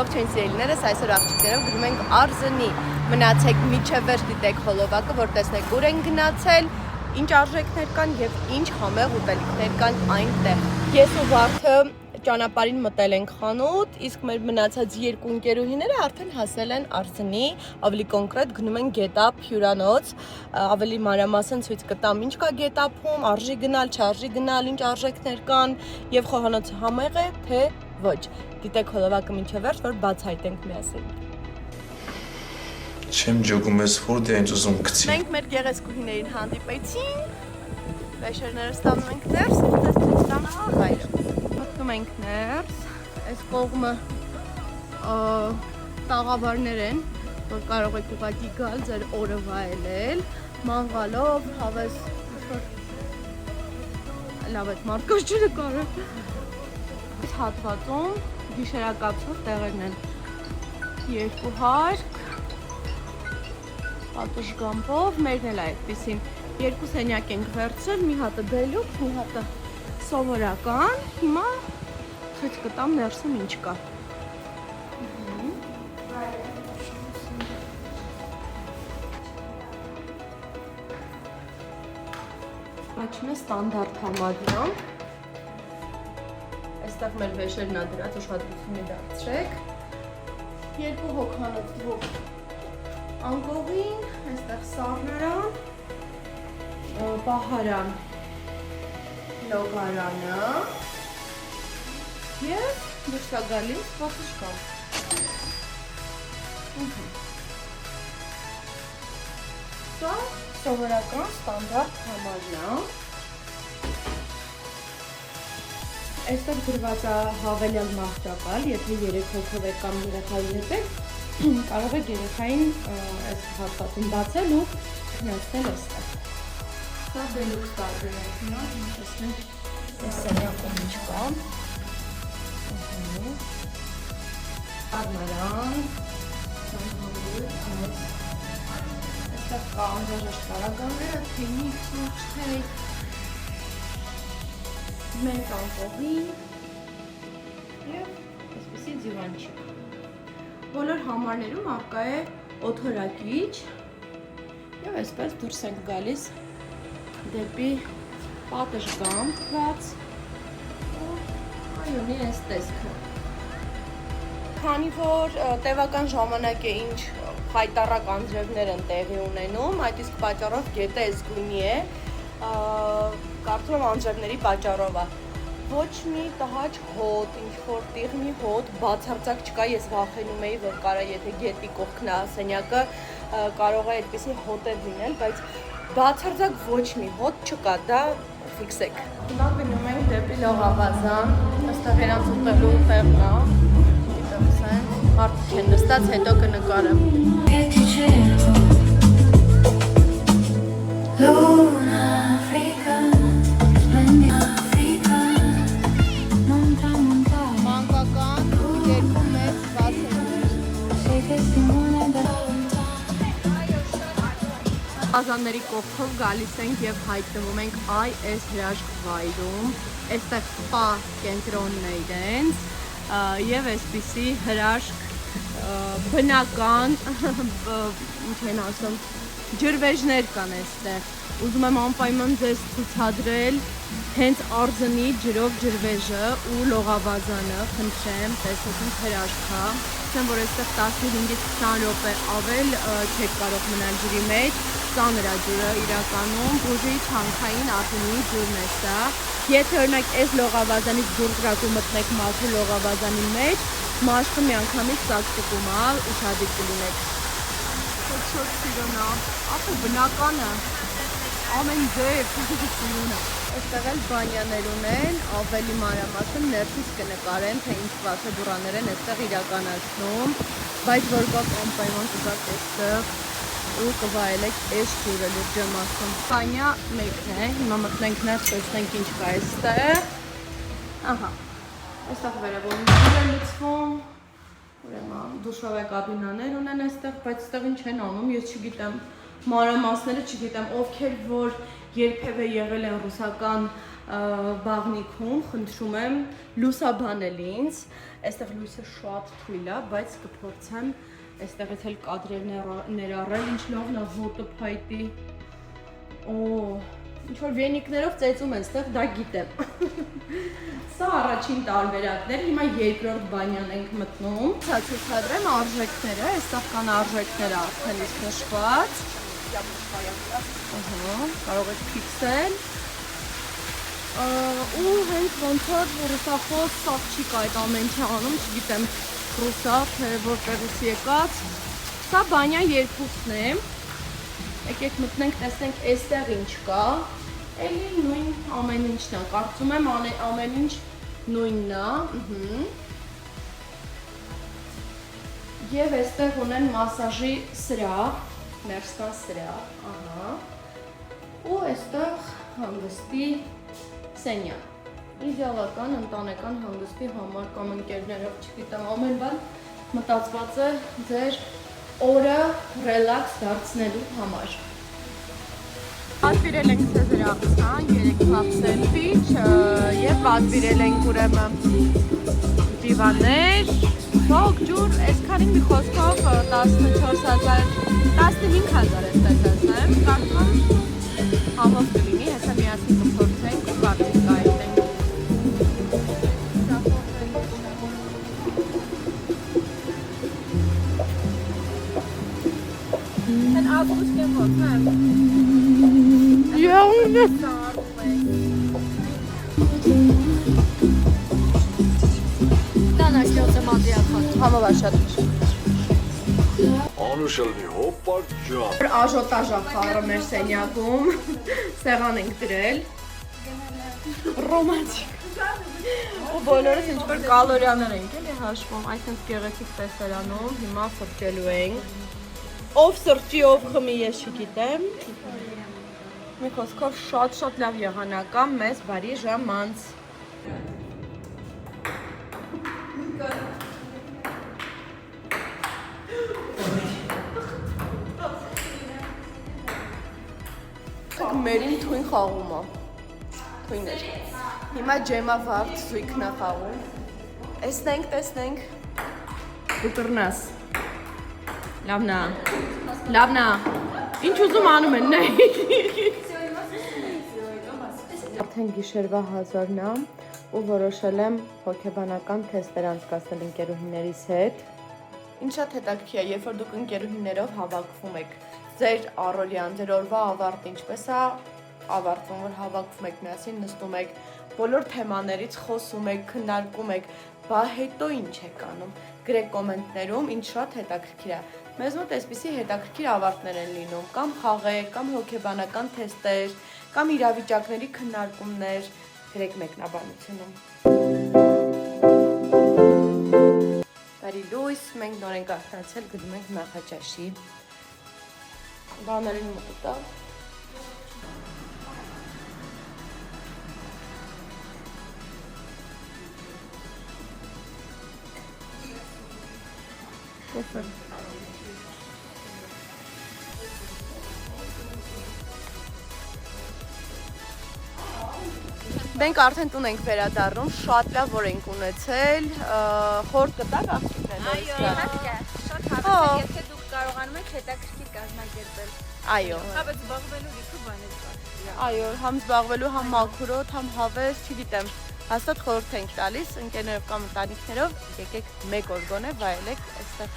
Ողջույն սիրելիներս, այսօր աղջիկներով գնում ենք Արզնի, մնացեք մինչև վերջ դիտեք հոլովակը, որ տեսնեք ուր են գնացել, ինչ արժեքներ կան եւ ինչ համեղ ուտելիքներ կան այնտեղ։ Ես ու Վարդը ճանապարհին մտել ենք խանութ, իսկ մեր մնացած երկու ընկերուհիները արդեն հասել են Արզնի, ավելի կոնկրետ գնում են Գետափ հյուրանոց, ավելի մանրամասն ցույց կտամ ինչ կա Գետափում, արժի գնալ, չարժի գնալ, ինչ արժեքներ կան եւ խոհանոցը համեղ է, թե ոչ։ Դիտեք հոլովակը մինչև վերջ, որ բացահայտենք միասին։ Չեմ ջոգում, ես որ դե ինձ ուզում գցի։ Մենք մեր գեղեցկուհիներին հանդիպեցինք, վեշերները ստանում ենք ներս, դες ցույց տան աղայրը։ Մտնում ենք ներս, այս կողմը տաղավարներ են, որ կարող եք ուղղակի գալ, ձեր օրը վայելել, ման գալով, հավես լավ այդ մարկաշները կարող։ Այս հատվածում գիշերակացող տեղերն են, երկու հարկ, պատշգամբով, մերն էլ այդպիսին, երկու սենյակ ենք վերցրել, մի հատը դելուքս, մի հատը սովորական, հիմա ցույց կտամ ներսում ինչ կա։ Աչինը ստանդարտ համադրում, այստեղ մեր վեշերն ա դրած, ուշադրություն դարձրեք, երկու հոգանոց դվող անկողին, այստեղ սառնարան, պահարան, լոգարանը և դուրս է գալիս պատշգամբ։ Սա սովորական ստանդարտ համարն է։ Այստեղ գրված է հավելյալ մահճակալ, եթե 3 հոգով եք կամ երեխայի հետ եք, կարող եք երեխային այս հատվածում բացել ու քնեցնել այստեղ։ Սա դելուքս տարբերակն է, տեսնենք այս սենյակում ինչ կա։ Արմարան, այստեղ կա անհրաժեշտ պարագաները, թեյնիկ, սուրճ, թեյ, մեկ անկողին և այսպիսի ձիվանչիկ։ Բոլոր համարներում առկա է օդորակիչ և այսպես դուրս ենք գալիս դեպի պատշգամբ բաց այունի այս տեսքը։ Քանի որ տևական ժամանակ է ինչ խայտառակ անձրևներ են տեղի ունենում, այդ իսկ պատճառով գետը այս գույնի է, կարծում եմ անձրևների պատճառով է։ Ոչ մի տհաճ հոտ, ինչ-որ տիղմի հոտ, բացարձակ չկա, ես վախենում էի, որ կարա եթե գետի կողքն է սենյակը, կարող է այդպիսի հոտեր լինել, բայց բացարձակ ոչ մի հոտ չկա, դա ֆիքսեք։ Հիմա գնում ենք դեպի լողավազան, այստեղ իրանց ուտելու տեղն է, դիտեմ սենց, մարդիկ են նստած, հետո կնկարեմ։ Ազանների կողքով գալիս ենք և հայտնվում ենք այս հրաշք վայրում, այստեղ սպա կենտրոնն է իրենց և այսպիսի հրաշք բնական, ինչ են ասում, ջրվեժներ կան այստեղ, ուզում եմ անպայման ձեզ ցուցադրել հենց Արզնի ջրով ջրվեժը ու լողավազանը, խնդրեմ, տեսնեք ինչ հրաշք է, ասեմ, որ այստեղ 15-ից 20 րոպե ավել չեք կարող մնալ ջրի մեջ, ծանր է ջուրը իրականում, բուժի չանքային Արզնի ջուրն է սա, եթե օրինակ այս լողավազանից դուրս մտնեք մաքուր լողավազանի մեջ, մաշկը միանգամից ծակծկում է, ուշադիր կլինեք։ Շատ սիրուն է, ապա բնականը, ամեն ձև սիրուն է։ Այստեղ էլ բանյաներ ունեն, ավելի մանրամասն ներսից կնկարեմ, թե ինչ պրոցեդուրաներ են այստեղ իրականացնում, բայց որ գաք անպայման կգաք այստեղ ու կվայելեք այս ջուրը լուրջ եմ ասում։ Բանյա մեկն է, հիմա մտնենք ներս, տեսնենք ինչ կա այստեղ։ Ահա, այստեղ վերևում ջուր է լցվում, ուրեմն դուշովե կաբինաներ ունեն այստեղ, բայց այստեղ ինչ են անում, ես չգիտեմ, մանրամասները չգիտեմ, ովքեր որ երբևէ եղել են ռուսական բաղնիքում, խնդրում եմ լուսաբանել ինձ, այստեղ լույսը շատ թույլ է, բայց կփորձեմ այստեղից էլ կադրեր ներառել, ինչ լավն է հոտը փայտի, ինչ-որ վենիկներով ծեծում են ստեղ, դա գիտեմ, սա առաջին տարբերակներ, հիմա երկրորդ բանյան ենք մտնում, սա ցուցադրեմ արժեքները, այստեղ կան արժեքները արդեն իսկ նշված, կարող եք փիքսել, ու հենց ոնց որ ռուսախոս աղջիկ այդ ամեն ինչը անում, չգիտեմ ռուսա, թե որտեղից եկած, սա բանյան երկուսն է, եկեք մտնենք, տեսնենք այստեղ ինչ կա, էլի նույն ամեն ինչն է, կարծում եմ ամեն ինչ նույնն է, և այստեղ ունեն մասաժի սրահ, ներսկան սրահ, ու այստեղ հանգստի սենյակ, իդեալական ընտանեկան հանգստի համար կամ ընկերներով, չգիտեմ, ամեն բան մտածված է ձեր օրը ռելաքս դարձնելու համար։ Պատվիրել ենք սեզրախցան, 3 փափ սենդվիչ և պատվիրել ենք ուրեմն դիվաններ, փոք, ջուր, այսքանի մի խոսքով 15,000 ես տեսացնեմ, կարծում համով կլինի, հեսա միասին կփորձենք ու կարծիք կայտնենք։ Են ագուստ եմ ոտնեմ։ Եղուն է։ Դանաշտեղծ եմ անդիական, համավար շատ միշ։ Անուշելնի հոպար ջան։ Աժոտաժա խառը մեր սենյակում, սեղան ենք դրել։ Ռոմանտիկ։ Ու բոլորս ինչ-որ կալորիաներ ենք էլի հաշվում, այսինք գեղեցիկ տեսարանում, հիմա սրճելու ենք։ Ով սրճի, ով խմի, ես չգիտեմ։ Մի խոսքով շատ լավ եղանակ է, մեզ բարի ժամանց։ Մերին թույն խաղում է, թույն էր, հիմա ջեմա վարդ զույքն է խաղում, տեսնենք, դու կրնաս, լավնա, ինչ ուզում անում են, նեի, արդեն գիշերվա 1000-ն է ու որոշել եմ հոգեբանական թեստեր անցկացնել ընկերուհիներիս հետ, ինչ շատ հետաքրքիր է, երբ որ դուք ընկերուհիներով հավաքվում եք, ձեր առօրյան, ձեր օրվա ավարտը ինչպես է ավարտվում, որ հավաքվում եք միասին, նստում եք, բոլոր թեմաներից խոսում եք, քննարկում եք, բա հետո ինչ եք անում, գրեք կոմենտներում, ինչ շատ հետաքրքիր է։ Մեզ մոտ այսպիսի հետաքրքիր ավարտներ են լինում, կամ խաղեր, կամ հոգեբանական թեստեր, կամ իրավիճակների քննարկումներ, գրեք մեկնաբանությունում։ Բարի լույս, մենք նոր ենք արթնացել, գնում ենք նախաճաշի։ Բաներին մոտա։ Կոֆե։ Մենք արդեն տուն ենք վերադառնում, շատ լավ որ ենք ունեցել, խորտ կտակ աղջիկներն Այո, իհարկե, շատ հարուստ է, եթե դուք կարողանում եք հետաքրքիր կազմակերպել։ Այո։ Հավես զբաղվելու լիքը բաներ կա։ Այո, համ զբաղվելու, համ մաքուրոտ, համ հավես, չգիտեմ, հաստատ խորհուրդ ենք տալիս, ընկերներով կամ ընտանիքներով, եկեք մեկ օր գոնե վայելեք այստեղ։